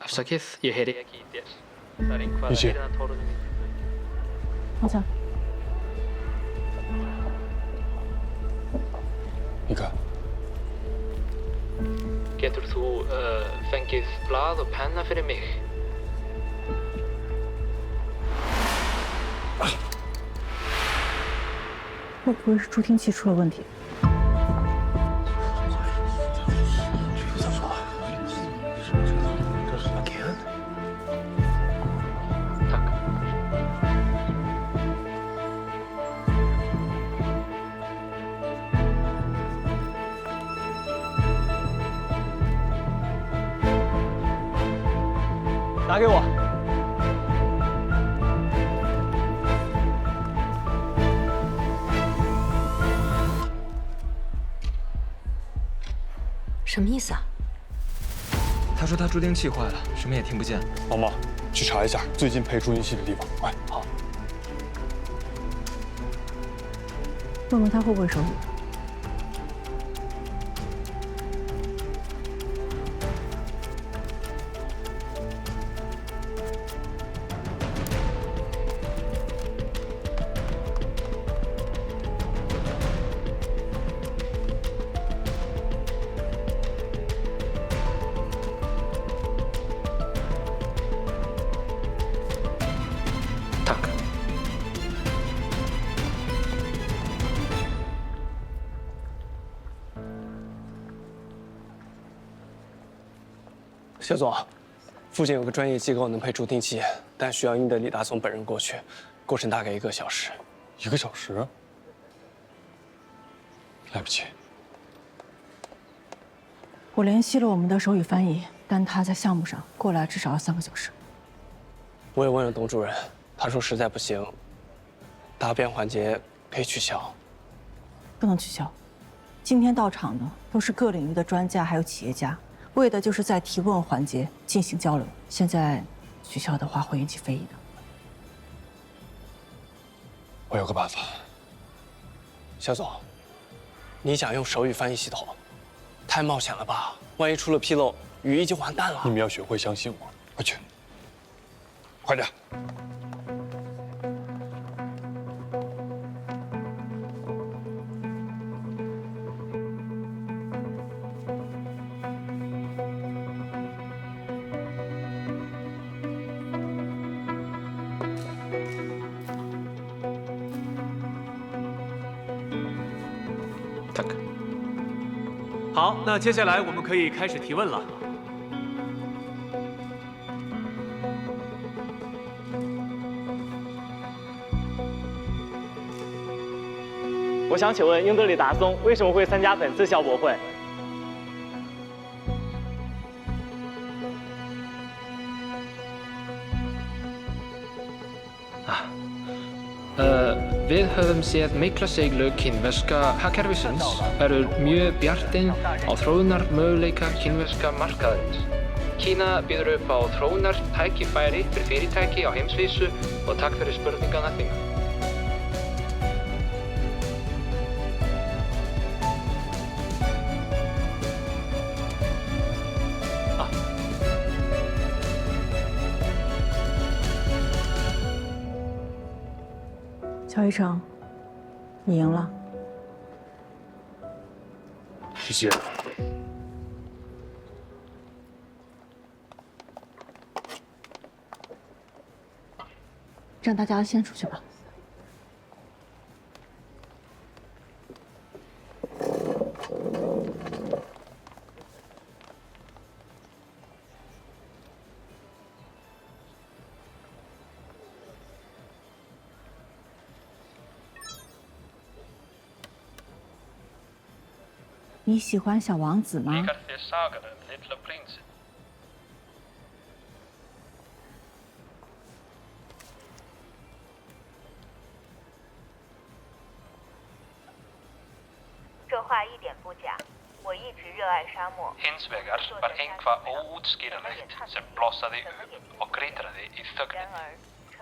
Afsakið, ég heyri ekki í þér. Það er einhvað að heyra tórunum í þér.好像。你看， Getur þú fengið blað og penna fyrir mig? 会不会是助听器出了问题？ 拿给我。什么意思啊？他说他助听器坏了，什么也听不见。毛毛，去查一下最近配助听器的地方，快！好。问问他会不会手语。 谢总，附近有个专业机构能配助听器，但需要英德里达松本人过去，过程大概1个小时。1个小时？来不及。我联系了我们的手语翻译，但他在项目上过来至少要3个小时。我也问了董主任，他说实在不行，答辩环节可以取消。不能取消。今天到场的都是各领域的专家，还有企业家。 为的就是在提问环节进行交流，现在取消的话会引起非议的。我有个办法。肖总，你想用手语翻译系统，太冒险了吧？万一出了纰漏，语义就完蛋了。你们要学会相信我，快去，快点。 好，那接下来我们可以开始提问了。我想请问英德里达松为什么会参加本次校博会？Við höfum séð mikla seiglu kínverska hagkerfisins verður mjög bjartinn á þróunarmöguleika kínverska markaðarins. Kína býður upp á þróunartækifæri fyrir fyrirtæki á heimsvísu og takk fyrir spurningana þína.乔一成，你赢了。谢谢。让大家先出去吧。你喜欢小王子吗？ 这话一点不假，我一直热爱沙漠。 Hins vegar var eitthvað óútskýranlegt sem blossaði upp og grítraði í þögninni.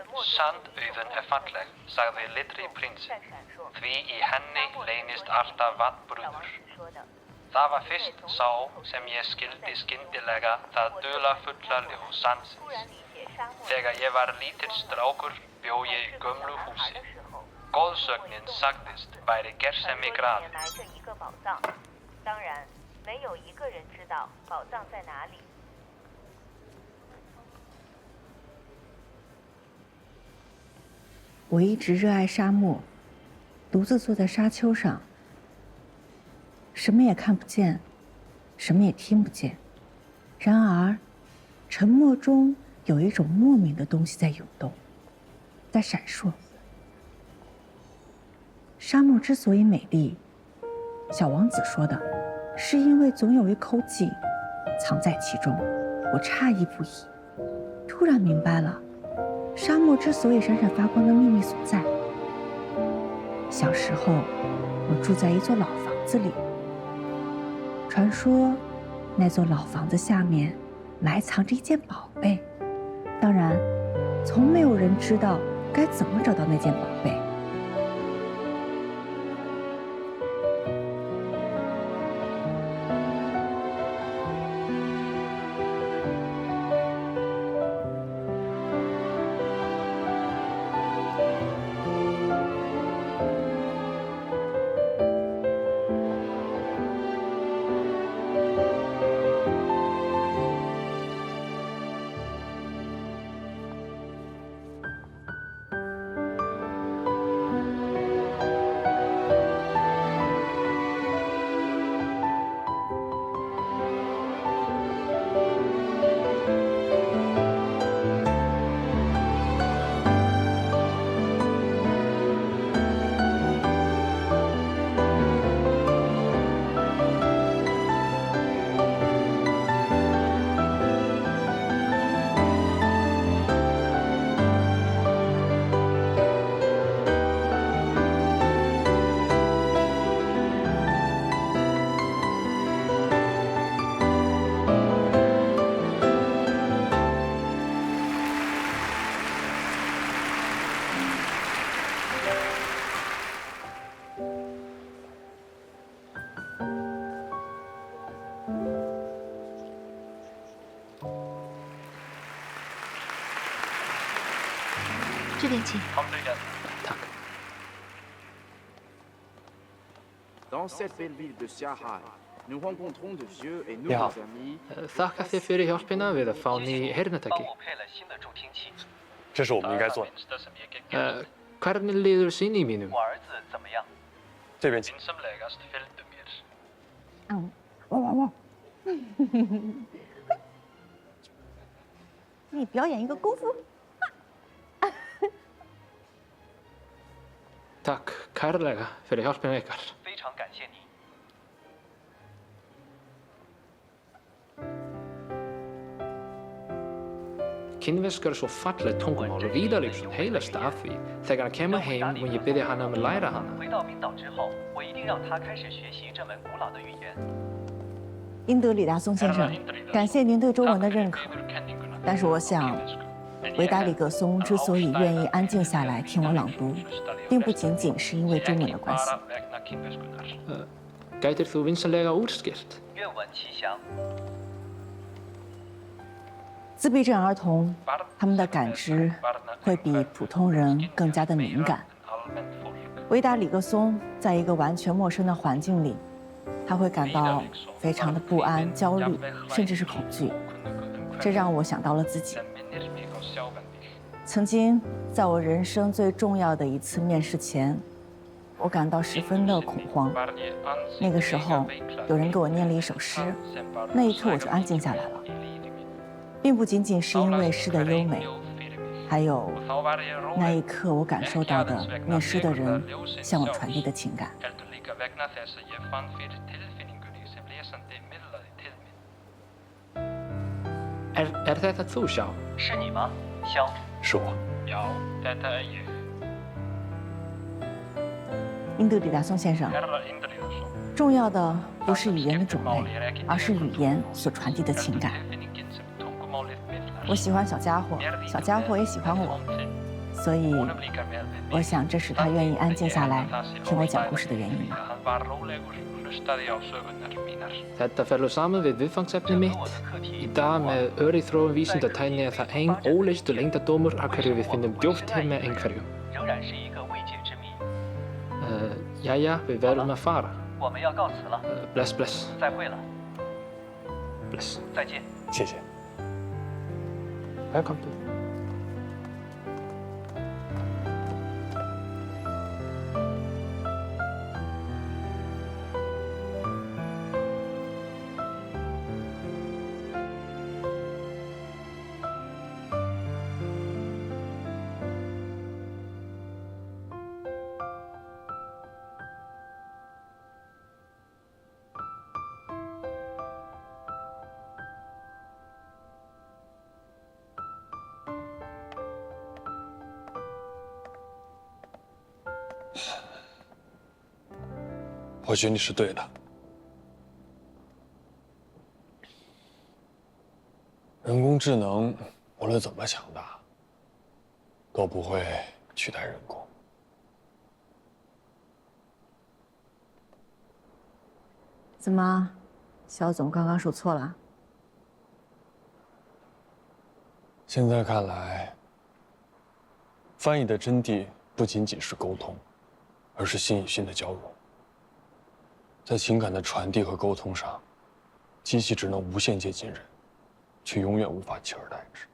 Sandauðun er falleg, sagði litri prinsinn, því í henni leynist alltaf vatnbrúður. Það var fyrst sá sem ég skildi skyndilega það dularfulla ljós sandsins. Þegar ég var lítill strákur bjó ég í gömlu húsi. Goðsögnin sagðist væri gersemi grafin. 埋着一个宝藏，当然没有一个人知道宝藏在哪里。我一直热爱沙漠，独自坐在沙丘上，什么也看不见，什么也听不见。然而，沉默中有一种莫名的东西在涌动，在闪烁。沙漠之所以美丽，小王子说的，是因为总有一口井藏在其中。我诧异不已，突然明白了。沙漠之所以闪闪发光的秘密所在。小时候，我住在一座老房子里。传说，那座老房子下面埋藏着一件宝贝。当然，从没有人知道该怎么找到那件宝贝。这边请。Dans cette belle ville de Shanghai, nous rencontrons de vieux et nouveaux Ja. amis. Þakka þér fyrir hjálpina við að fá ný heyrnartæki. 这是我们应该做的。 Hvernig líður syni mínum? 这边请。 Vinsamlegast fylgdu mér. 你表演一个功夫。 Takk kærlega fyrir hjálpina ykkar. 非常感谢你。 Kínverska er svo fallegt tungumál og Vídar-Lífsson heilast af því. Þegar hann kemur heim mun ég biðja hann að læra hana. 回到冰岛之后，我一定让他开始学习这门古老的语言。英德里达松先生，感谢您对中文的认可。但是我想，维达里格松之所以愿意安静下来听我朗读，并不仅仅是因为中文的关系。 Gætir þú vinsamlega útskýrt? 愿闻其详。 自闭症儿童，他们的感知会比普通人更加的敏感。维达里格松在一个完全陌生的环境里，他会感到非常的不安、焦虑，甚至是恐惧。这让我想到了自己。曾经，在我人生最重要的一次面试前，我感到十分的恐慌。那个时候，有人给我念了一首诗，那一刻我就安静下来了。 并不仅仅是因为诗的优美，还有那一刻我感受到的念诗的人向我传递的情感。Er þetta þú sjá? 是你吗，萧？是我。 Já, þetta er ég. 英德里达松先生， Herra Indriðason. 重要的不是语言的种类，而是语言所传递的情感。 我喜欢小家伙，小家伙也喜欢我，所以我想这是他愿意安静下来听我讲故事的原因。Þetta fellur saman við viðfangsefni mitt í dag með örri þróun vísindatækni er það ein óleystur leyndardómur af hverju við finnum djúpt hér með einhverju. Jæja, við verðum að fara. Bless, bless. Bless. 谢谢。Welcome to. 我觉得你是对的。人工智能无论怎么强大，都不会取代人工。怎么，肖总刚刚说错了？现在看来，翻译的真谛不仅仅是沟通，而是心与心的交融。在情感的传递和沟通上，机器只能无限接近人，却永远无法取而代之。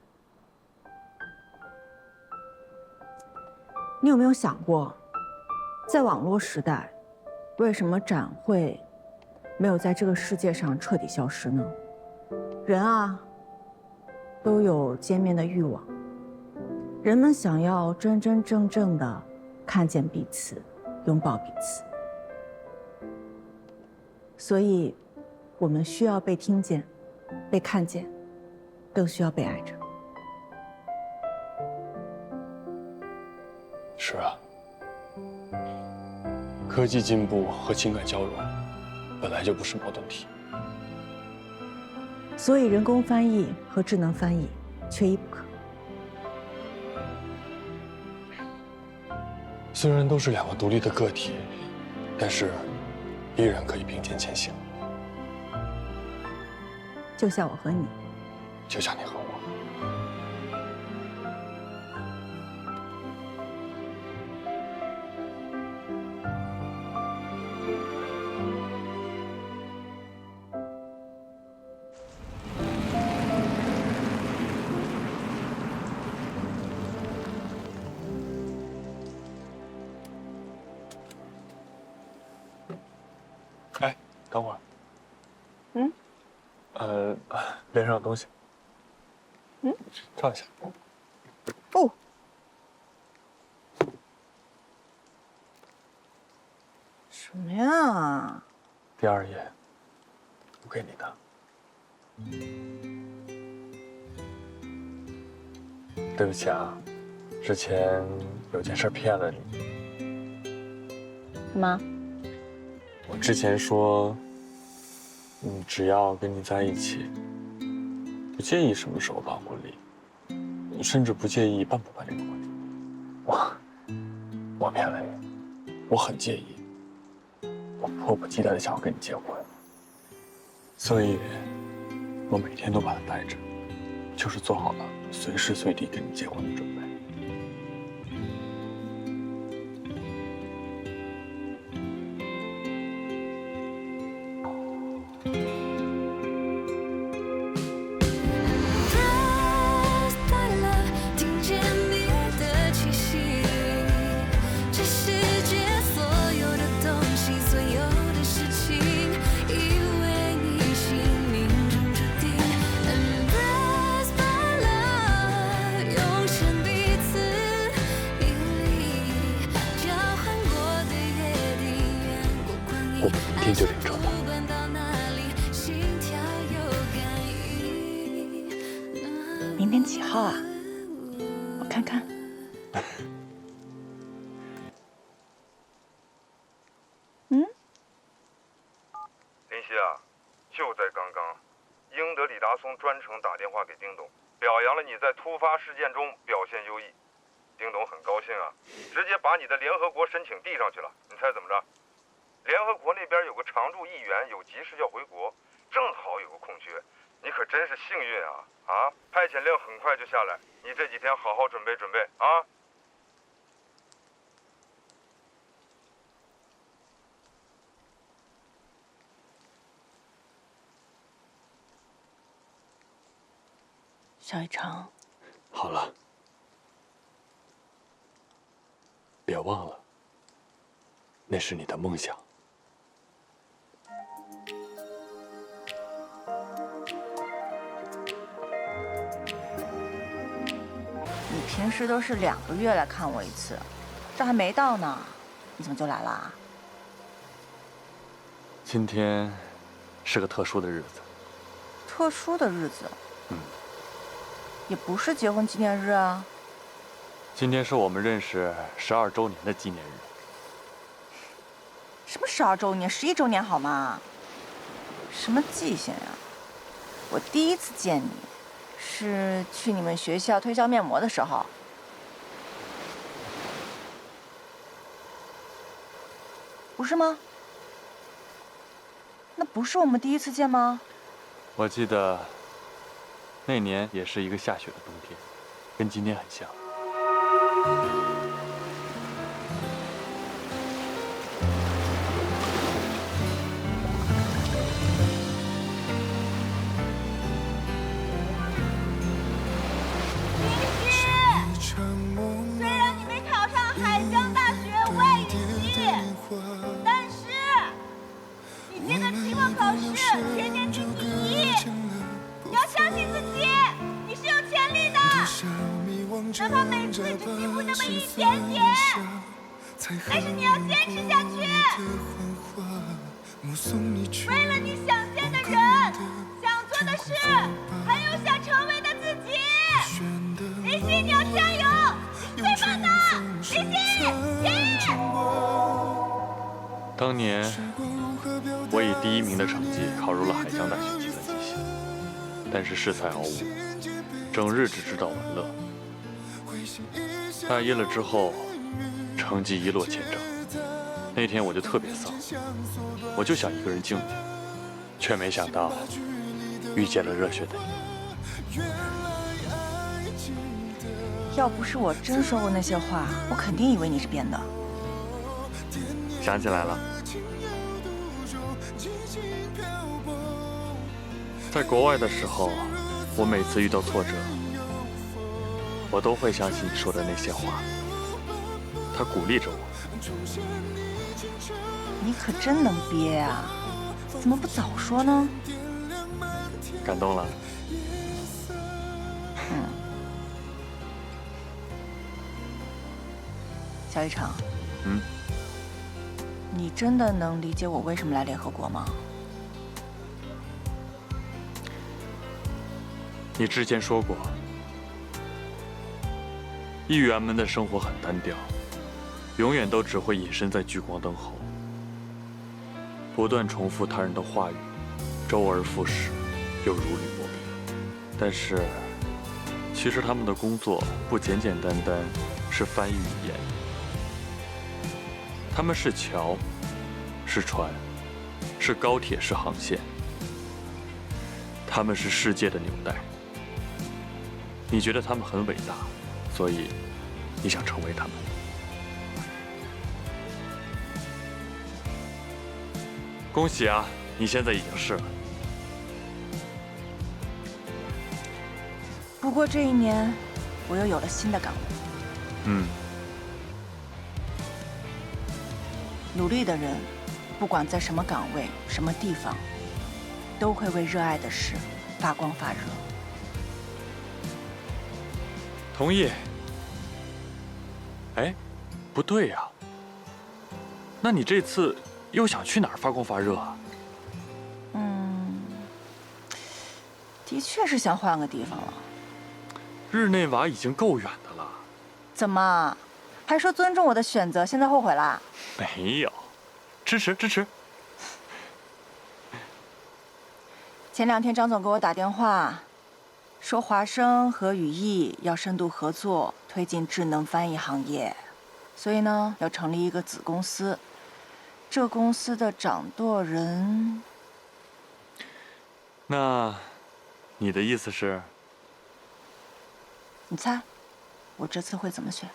你有没有想过，在网络时代，为什么展会没有在这个世界上彻底消失呢？人啊，都有见面的欲望，人们想要真真正正的看见彼此，拥抱彼此。所以，我们需要被听见，被看见，更需要被爱着。是啊，科技进步和情感交融本来就不是矛盾体。所以，人工翻译和智能翻译缺一不可。虽然都是两个独立的个体，但是依然可以并肩前行。就像我和你，就像你和我。哎，等会儿。脸上有东西。照一下。哦。什么呀？第2页，我给你的。对不起啊，之前有件事骗了你。什么？我之前说，只要跟你在一起，不介意什么时候办婚礼，甚至不介意办不办这个婚礼。我骗了你，我很介意，我迫不及待的想要跟你结婚，所以，我每天都把它带着，就是做好了随时随地跟你结婚的准备。我们明天就领证了。明天几号啊？我看看。林夕啊，就在刚刚，英德里达松专程打电话给丁董，表扬了你在突发事件中表现优异。丁董很高兴啊，直接把你的联合国申请递上去了。你猜怎么着？联合国那边有个常驻议员有急事要回国，正好有个空缺，你可真是幸运啊！啊，派遣令很快就下来，你这几天好好准备准备啊！小一成，好了，别忘了，那是你的梦想。你平时都是2个月来看我一次，这还没到呢，你怎么就来了？今天是个特殊的日子。特殊的日子？嗯。也不是结婚纪念日啊。今天是我们认识12周年的纪念日。什么12周年、11周年好吗？什么记性呀！我第一次见你，是去你们学校推销面膜的时候。不是吗？那不是我们第一次见吗？我记得那年也是一个下雪的冬天，跟今天很像。虽然你没考上海江大学外语系，但是你今年期末考试全年级第1，你要相信自己，你是有潜力的，哪怕每次只进步那么一点点，但是你要坚持下去。为了你想见的人、想做的事，还有想成为的自己，林夕，你要加油！最棒的，林夕，耶！当年我以第1名的成绩考入了海江大学计算机系，但是恃才傲物，整日只知道玩乐。大一了之后，成绩一落千丈。那天我就特别丧，我就想一个人静静，却没想到遇见了热血的你。要不是我真说过那些话，我肯定以为你是编的。想起来了，在国外的时候，我每次遇到挫折，我都会想起你说的那些话，它鼓励着我。你可真能憋啊！怎么不早说呢？感动了。小一成，嗯，你真的能理解我为什么来联合国吗？你之前说过，议员们的生活很单调，永远都只会隐身在聚光灯后，不断重复他人的话语，周而复始，又如履薄冰。但是，其实他们的工作不简简单单是翻译语言，他们是桥，是船，是高铁，是航线，他们是世界的纽带。你觉得他们很伟大，所以你想成为他们。恭喜啊，你现在已经是了。不过这1年，我又有了新的感悟。努力的人，不管在什么岗位、什么地方，都会为热爱的事发光发热。同意。哎，不对呀。那你这次又想去哪儿发光发热啊？的确是想换个地方了。日内瓦已经够远的了。怎么，还说尊重我的选择，现在后悔啦？没有，支持支持。前2天张总给我打电话，说华生和语义要深度合作，推进智能翻译行业，所以呢要成立一个子公司。这公司的掌舵人。那，你的意思是？你猜，我这次会怎么选？